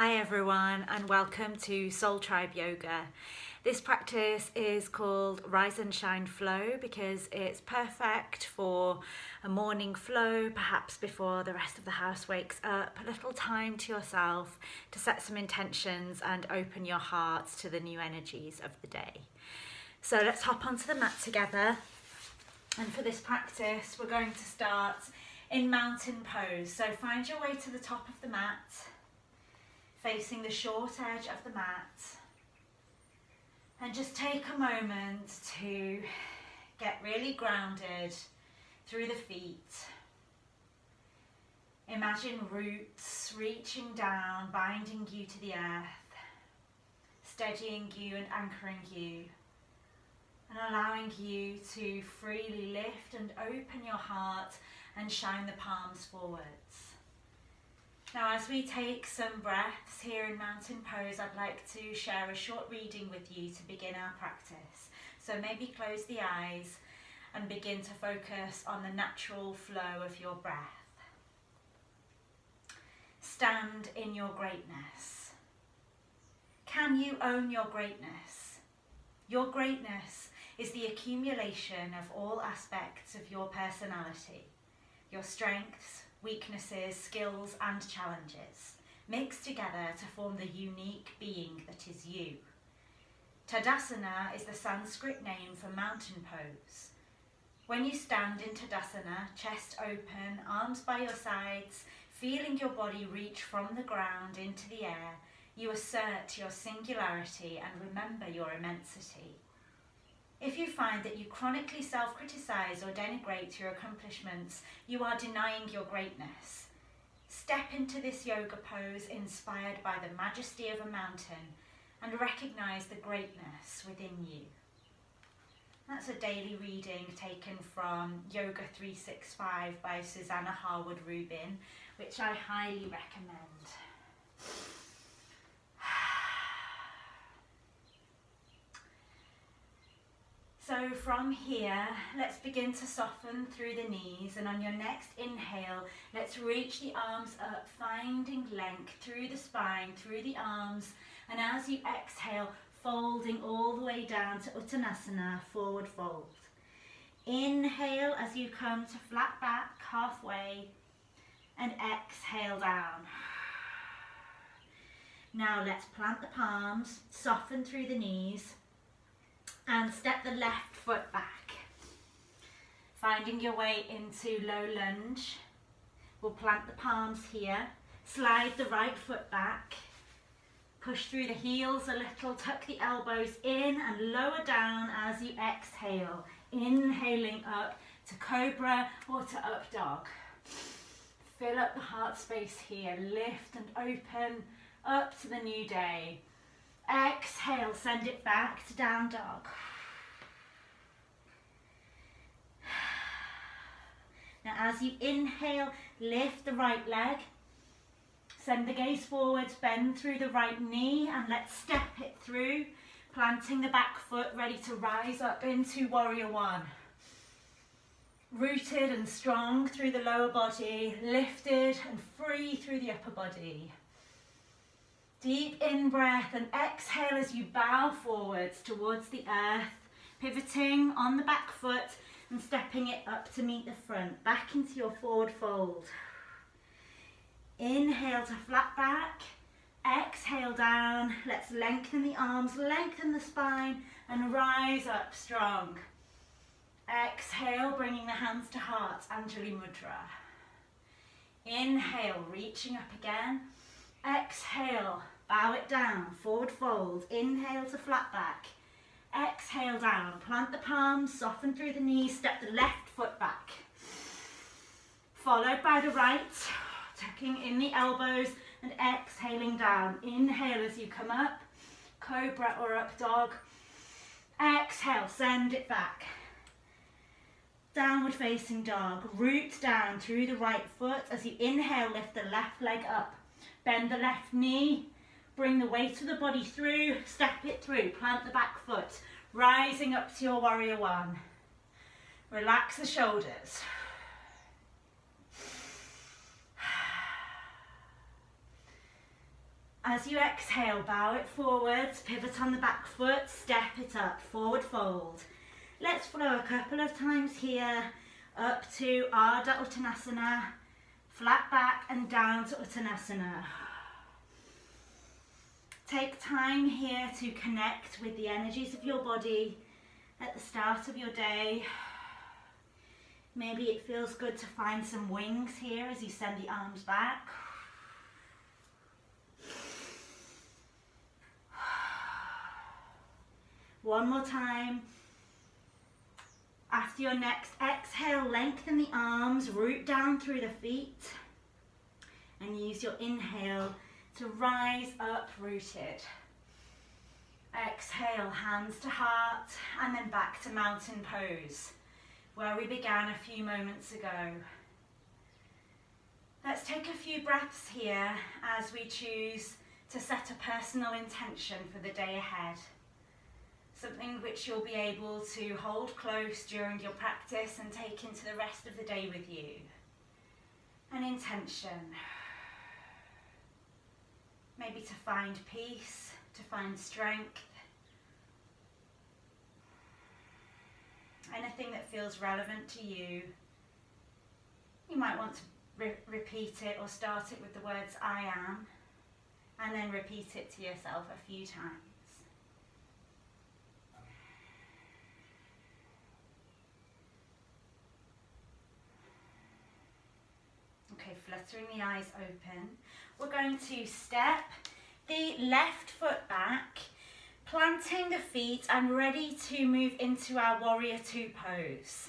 Hi everyone and welcome to Soul Tribe Yoga. This practice is called Rise and Shine Flow because it's perfect for a morning flow, perhaps before the rest of the house wakes up, a little time to yourself to set some intentions and open your hearts to the new energies of the day. So let's hop onto the mat together, and for this practice we're going to start in mountain pose. So find your way to the top of the mat, facing the short edge of the mat, and just take a moment to get really grounded through the feet. Imagine roots reaching down, binding you to the earth, steadying you and anchoring you, and allowing you to freely lift and open your heart and shine the palms forwards. Now, as we take some breaths here in mountain pose, I'd like to share a short reading with you to begin our practice. So maybe close the eyes and begin to focus on the natural flow of your breath. Stand in your greatness. Can you own your greatness? Your greatness is the accumulation of all aspects of your personality, your strengths, weaknesses, skills and challenges, mixed together to form the unique being that is you. Tadasana is the Sanskrit name for mountain pose. When you stand in Tadasana, chest open, arms by your sides, feeling your body reach from the ground into the air, you assert your singularity and remember your immensity. If you find that you chronically self-criticize or denigrate your accomplishments, you are denying your greatness. Step into this yoga pose inspired by the majesty of a mountain and recognize the greatness within you. That's a daily reading taken from Yoga 365 by Susanna Harwood Rubin, which I highly recommend. So from here, let's begin to soften through the knees, and on your next inhale, let's reach the arms up, finding length through the spine, through the arms, and as you exhale, folding all the way down to Uttanasana, forward fold. Inhale as you come to flat back, halfway, and exhale down. Now let's plant the palms, soften through the knees, and step the left foot back. Finding your way into low lunge. We'll plant the palms here, slide the right foot back, push through the heels a little, tuck the elbows in and lower down as you exhale, inhaling up to cobra or to up dog. Fill up the heart space here, lift and open up to the new day. Exhale, send it back to down dog. Now as you inhale, lift the right leg. Send the gaze forwards, bend through the right knee, and let's step it through, planting the back foot, ready to rise up into warrior one. Rooted and strong through the lower body, lifted and free through the upper body. Deep in-breath and exhale as you bow forwards towards the earth, pivoting on the back foot and stepping it up to meet the front, back into your forward fold. Inhale to flat back, exhale down. Let's lengthen the arms, lengthen the spine and rise up strong. Exhale, bringing the hands to heart, Anjali Mudra. Inhale, reaching up again. Exhale, bow it down, forward fold. Inhale to flat back. Exhale down, plant the palms, soften through the knees, step the left foot back. Followed by the right, tucking in the elbows and exhaling down. Inhale as you come up, cobra or up dog. Exhale, send it back. Downward facing dog, root down through the right foot. As you inhale, lift the left leg up. Bend the left knee, bring the weight of the body through, step it through, plant the back foot, rising up to your warrior one. Relax the shoulders. As you exhale, bow it forwards, pivot on the back foot, step it up, forward fold. Let's flow a couple of times here, up to Ardha Uttanasana, flat back and down to Uttanasana. Take time here to connect with the energies of your body at the start of your day. Maybe it feels good to find some wings here as you send the arms back. One more time. After your next exhale, lengthen the arms, root down through the feet, and use your inhale to rise up rooted. Exhale, hands to heart, and then back to mountain pose, where we began a few moments ago. Let's take a few breaths here as we choose to set a personal intention for the day ahead. Something which you'll be able to hold close during your practice and take into the rest of the day with you. An intention. Maybe to find peace, to find strength. Anything that feels relevant to you. You might want to repeat it or start it with the words I am, and then repeat it to yourself a few times. Okay, fluttering the eyes open. We're going to step the left foot back, planting the feet and ready to move into our warrior two pose.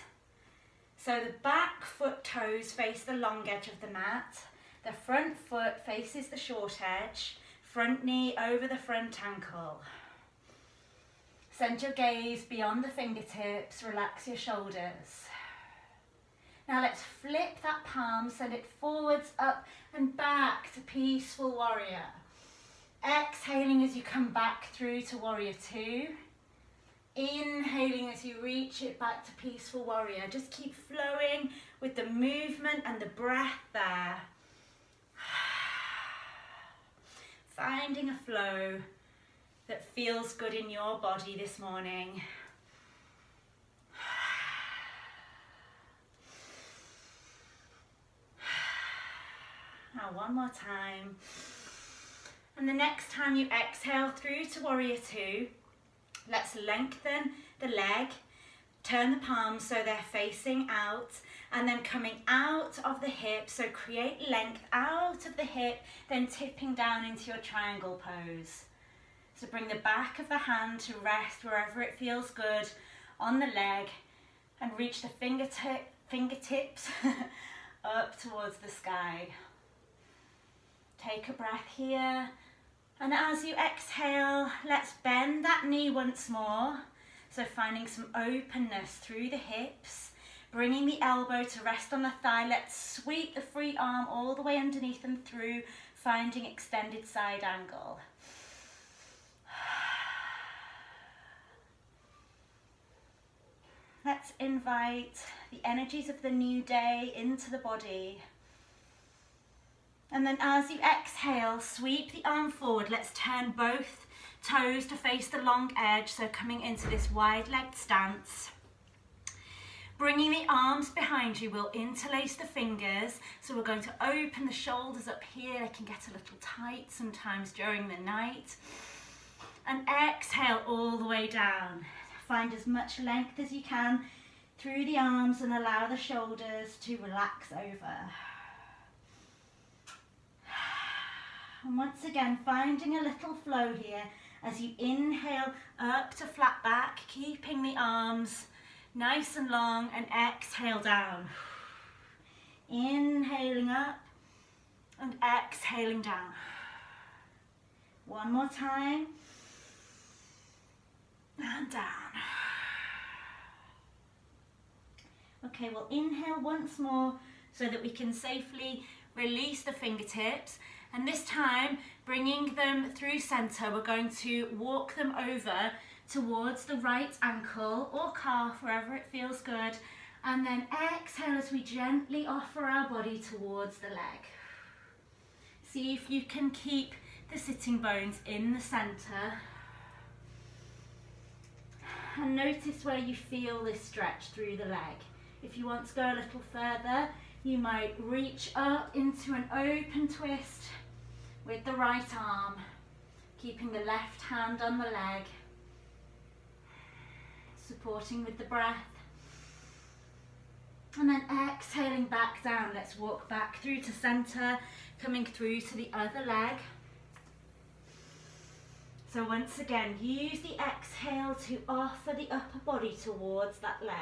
So the back foot toes face the long edge of the mat, the front foot faces the short edge, front knee over the front ankle. Send your gaze beyond the fingertips, relax your shoulders. Now let's flip that palm, send it forwards, up and back to peaceful warrior. Exhaling as you come back through to warrior two. Inhaling as you reach it back to peaceful warrior. Just keep flowing with the movement and the breath there. Finding a flow that feels good in your body this morning. Now one more time. And the next time you exhale through to warrior two, let's lengthen the leg, turn the palms so they're facing out, and then coming out of the hip, so create length out of the hip, then tipping down into your triangle pose. So bring the back of the hand to rest wherever it feels good on the leg, and reach the fingertips up towards the sky. Take a breath here, and as you exhale, let's bend that knee once more. So finding some openness through the hips, bringing the elbow to rest on the thigh. Let's sweep the free arm all the way underneath and through, finding extended side angle. Let's invite the energies of the new day into the body. And then as you exhale, sweep the arm forward. Let's turn both toes to face the long edge, so coming into this wide-legged stance. Bringing the arms behind you, we'll interlace the fingers. So we're going to open the shoulders up here. They can get a little tight sometimes during the night. And exhale all the way down. Find as much length as you can through the arms and allow the shoulders to relax over. And once again, finding a little flow here as you inhale up to flat back, keeping the arms nice and long, and exhale down. Inhaling up and exhaling down. One more time. And down. Okay, we'll inhale once more so that we can safely release the fingertips. And this time, bringing them through center, we're going to walk them over towards the right ankle or calf, wherever it feels good. And then exhale as we gently offer our body towards the leg. See if you can keep the sitting bones in the centre. And notice where you feel this stretch through the leg. If you want to go a little further, you might reach up into an open twist with the right arm, keeping the left hand on the leg, supporting with the breath. And then exhaling back down. Let's walk back through to centre, coming through to the other leg. So once again, use the exhale to offer the upper body towards that leg.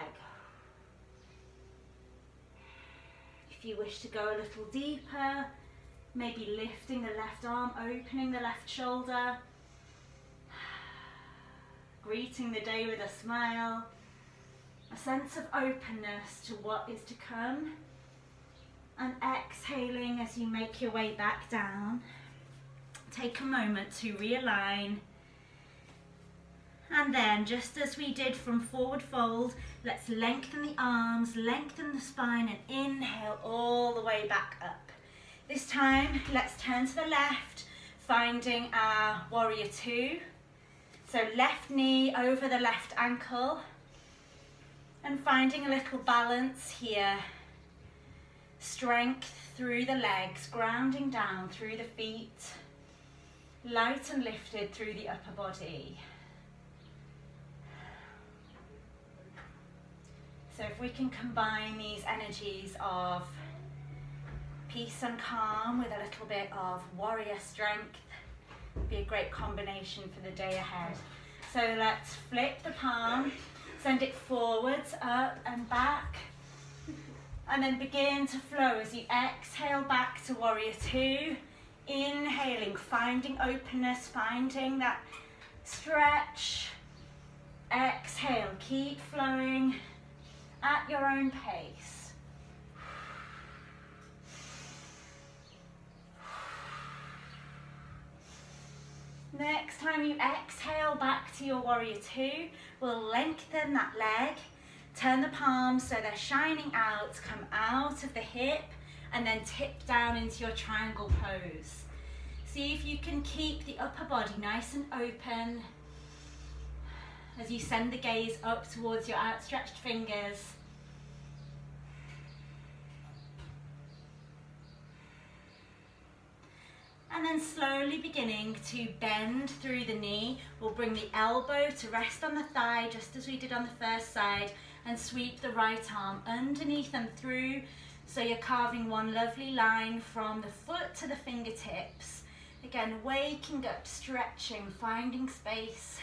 If you wish to go a little deeper, maybe lifting the left arm, opening the left shoulder, greeting the day with a smile, a sense of openness to what is to come, and exhaling as you make your way back down. Take a moment to realign, and then just as we did from forward fold, let's lengthen the arms, lengthen the spine, and inhale all the way back up. This time let's turn to the left, finding our warrior two. So left knee over the left ankle, and finding a little balance here. Strength through the legs, grounding down through the feet, light and lifted through the upper body. So if we can combine these energies of peace and calm with a little bit of warrior strength, it'd be a great combination for the day ahead. So let's flip the palm, send it forwards, up and back, and then begin to flow as you exhale back to warrior two. Inhaling, finding openness, finding that stretch. Exhale, keep flowing at your own pace. Next time you exhale back to your warrior two, we'll lengthen that leg, turn the palms so they're shining out, come out of the hip, and then tip down into your triangle pose. See if you can keep the upper body nice and open as you send the gaze up towards your outstretched fingers. And then slowly beginning to bend through the knee. We'll bring the elbow to rest on the thigh, just as we did on the first side, and sweep the right arm underneath and through. So you're carving one lovely line from the foot to the fingertips. Again, waking up, stretching, finding space.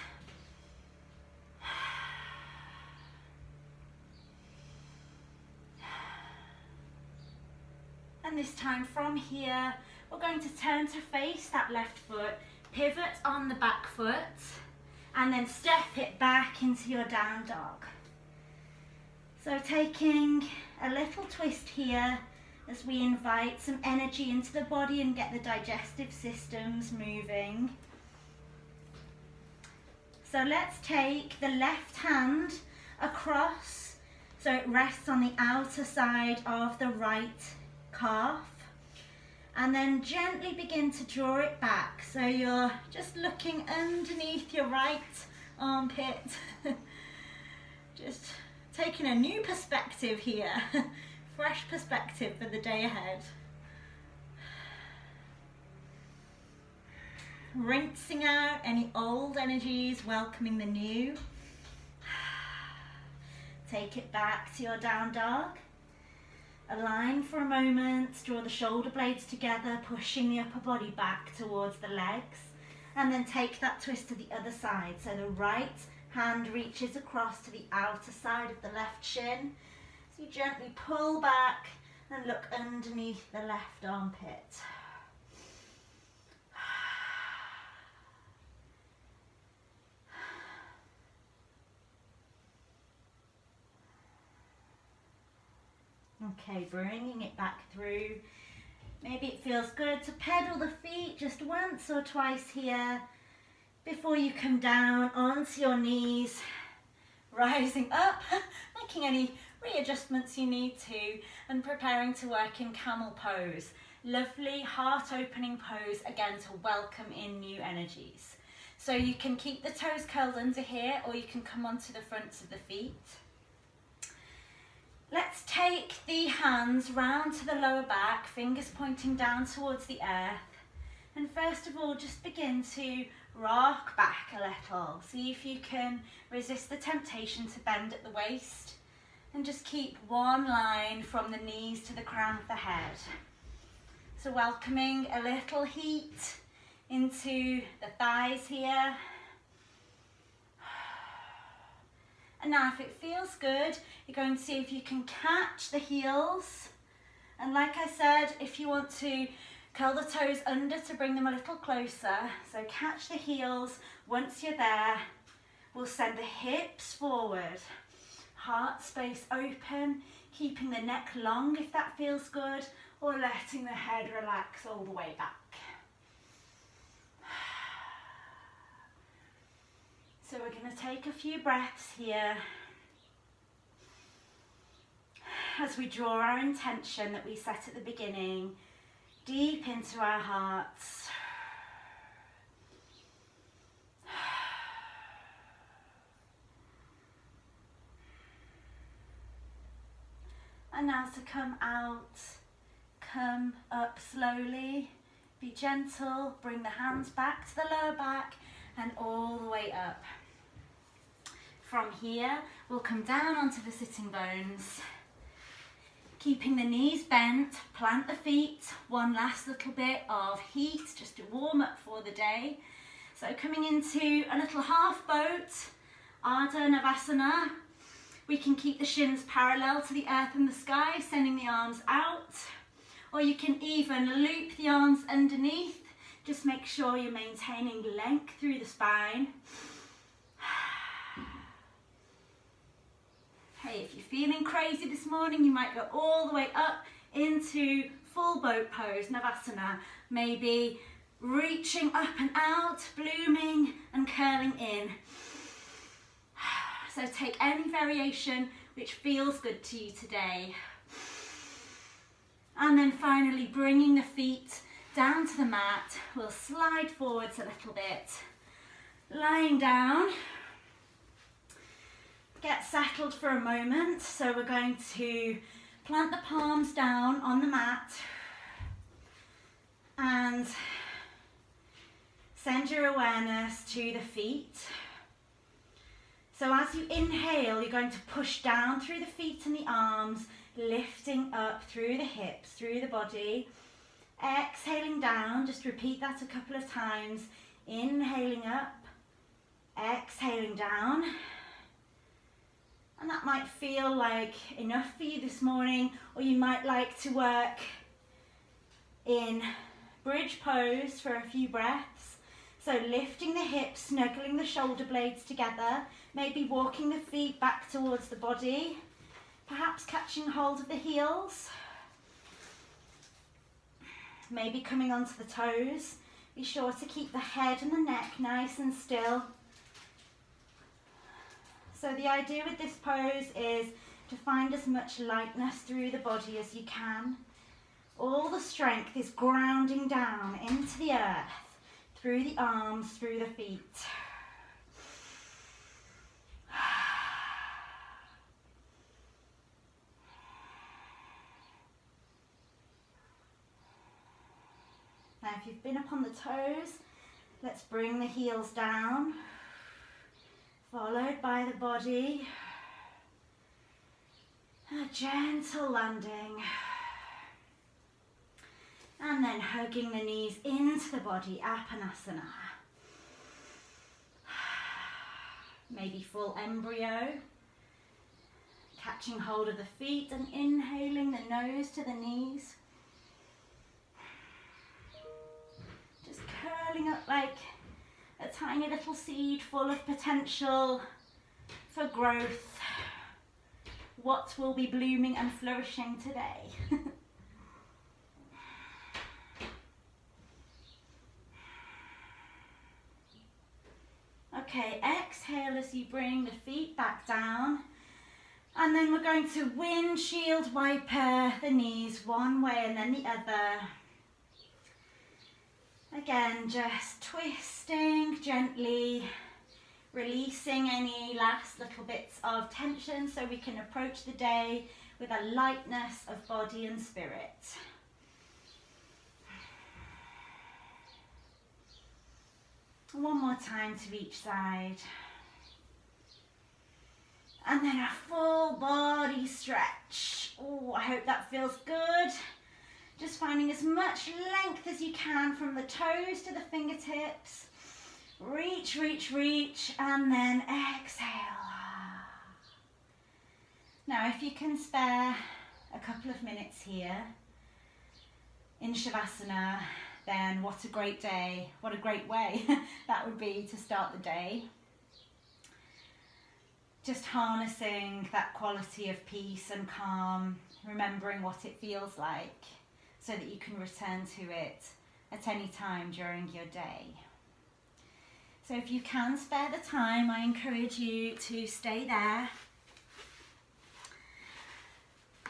And this time from here, we're going to turn to face that left foot, pivot on the back foot, and then step it back into your down dog. So taking a little twist here as we invite some energy into the body and get the digestive systems moving. So let's take the left hand across so it rests on the outer side of the right calf, and then gently begin to draw it back so you're just looking underneath your right armpit. Just taking a new perspective here, fresh perspective for the day ahead. Rinsing out any old energies, welcoming the new. Take it back to your down dog. Align for a moment, draw the shoulder blades together, pushing the upper body back towards the legs, and then take that twist to the other side. So the right hand reaches across to the outer side of the left shin. So you gently pull back and look underneath the left armpit. Okay, bringing it back through. Maybe it feels good to pedal the feet just once or twice here before you come down onto your knees, rising up, making any readjustments you need to, and preparing to work in camel pose. lovely heart-opening pose again to welcome in new energies. So you can keep the toes curled under here, or you can come onto the fronts of the feet. Let's take the hands round to the lower back, fingers pointing down towards the earth. And first of all, just begin to rock back a little. See if you can resist the temptation to bend at the waist. And just keep one line from the knees to the crown of the head. So welcoming a little heat into the thighs here. And now if it feels good, you're going to see if you can catch the heels. And like I said, if you want to curl the toes under to bring them a little closer. So catch the heels. Once you're there, we'll send the hips forward. Heart space open, keeping the neck long if that feels good, or letting the head relax all the way back. So we're going to take a few breaths here as we draw our intention that we set at the beginning deep into our hearts. And now to come out, come up slowly, be gentle, bring the hands back to the lower back and all the way up. From here, we'll come down onto the sitting bones. Keeping the knees bent, plant the feet, one last little bit of heat just to warm up for the day. So coming into a little half boat, Ardha Navasana. We can keep the shins parallel to the earth and the sky, sending the arms out. Or you can even loop the arms underneath. Just make sure you're maintaining length through the spine. Hey, if you're feeling crazy this morning, you might go all the way up into full boat pose, Navasana. Maybe reaching up and out, blooming and curling in. So take any variation which feels good to you today. And then finally bringing the feet down to the mat. We'll slide forwards a little bit. Lying down. Get settled for a moment. So we're going to plant the palms down on the mat and send your awareness to the feet. So as you inhale, you're going to push down through the feet and the arms, lifting up through the hips, through the body. Exhaling down, just repeat that a couple of times. Inhaling up, exhaling down. And that might feel like enough for you this morning, or you might like to work in bridge pose for a few breaths. So lifting the hips, snuggling the shoulder blades together, maybe walking the feet back towards the body, perhaps catching hold of the heels, maybe coming onto the toes. Be sure to keep the head and the neck nice and still. So the idea with this pose is to find as much lightness through the body as you can. All the strength is grounding down into the earth, through the arms, through the feet. Now if you've been up on the toes, let's bring the heels down, followed by the body. A gentle landing. And then hugging the knees into the body, Apanasana. Maybe full embryo. Catching hold of the feet and inhaling the nose to the knees. Just curling up like a tiny little seed full of potential for growth. What will be blooming and flourishing today? Okay, exhale as you bring the feet back down. And then we're going to windshield wiper the knees one way and then the other. Again, just twisting gently, releasing any last little bits of tension so we can approach the day with a lightness of body and spirit. One more time to each side. And then a full body stretch. Oh, I hope that feels good. Just finding as much length as you can from the toes to the fingertips. Reach, reach, reach, and then exhale. Now, if you can spare a couple of minutes here in Shavasana, then what a great day, what a great way that would be to start the day. Just harnessing that quality of peace and calm, remembering what it feels like so that you can return to it at any time during your day. So if you can spare the time, I encourage you to stay there.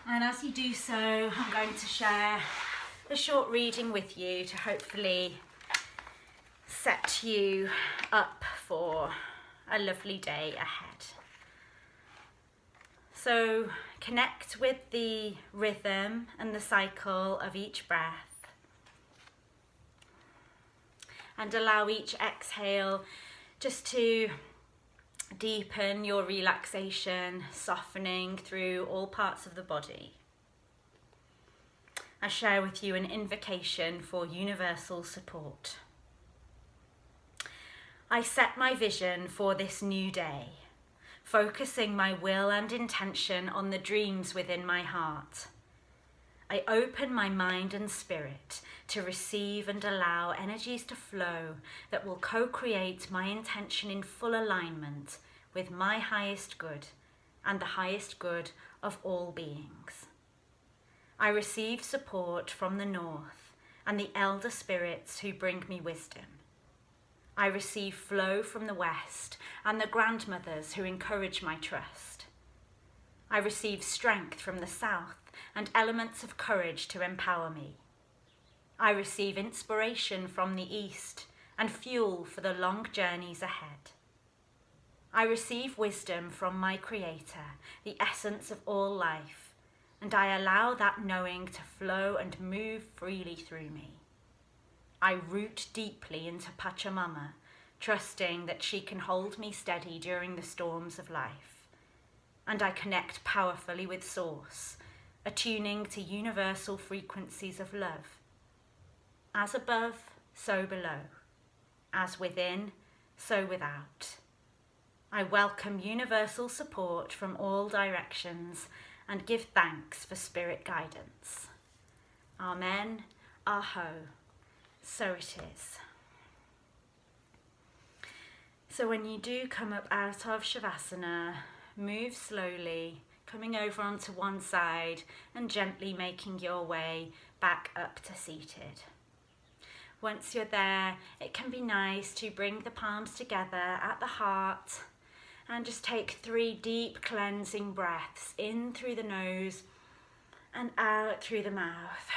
And as you do so, I'm going to share a short reading with you to hopefully set you up for a lovely day ahead. So connect with the rhythm and the cycle of each breath. And allow each exhale just to deepen your relaxation, softening through all parts of the body. I share with you an invocation for universal support. I set my vision for this new day, focusing my will and intention on the dreams within my heart. I open my mind and spirit to receive and allow energies to flow that will co-create my intention in full alignment with my highest good and the highest good of all beings. I receive support from the north and the elder spirits who bring me wisdom. I receive flow from the west and the grandmothers who encourage my trust. I receive strength from the south and elements of courage to empower me. I receive inspiration from the east and fuel for the long journeys ahead. I receive wisdom from my Creator, the essence of all life, and I allow that knowing to flow and move freely through me. I root deeply into Pachamama, trusting that she can hold me steady during the storms of life. And I connect powerfully with Source, attuning to universal frequencies of love. As above, so below. As within, so without. I welcome universal support from all directions and give thanks for spirit guidance. Amen, Aho, so it is. So when you do come up out of Shavasana, move slowly, coming over onto one side and gently making your way back up to seated. Once you're there, it can be nice to bring the palms together at the heart and just take 3 deep cleansing breaths in through the nose and out through the mouth.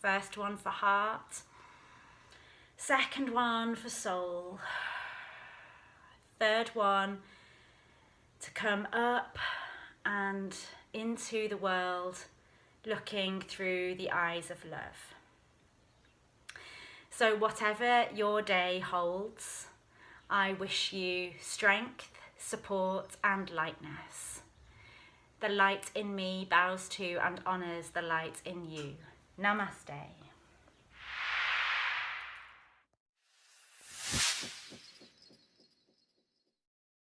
First one for heart, second one for soul, third one to come up and into the world, looking through the eyes of love. So whatever your day holds, I wish you strength, support and lightness. The light in me bows to and honours the light in you. Namaste.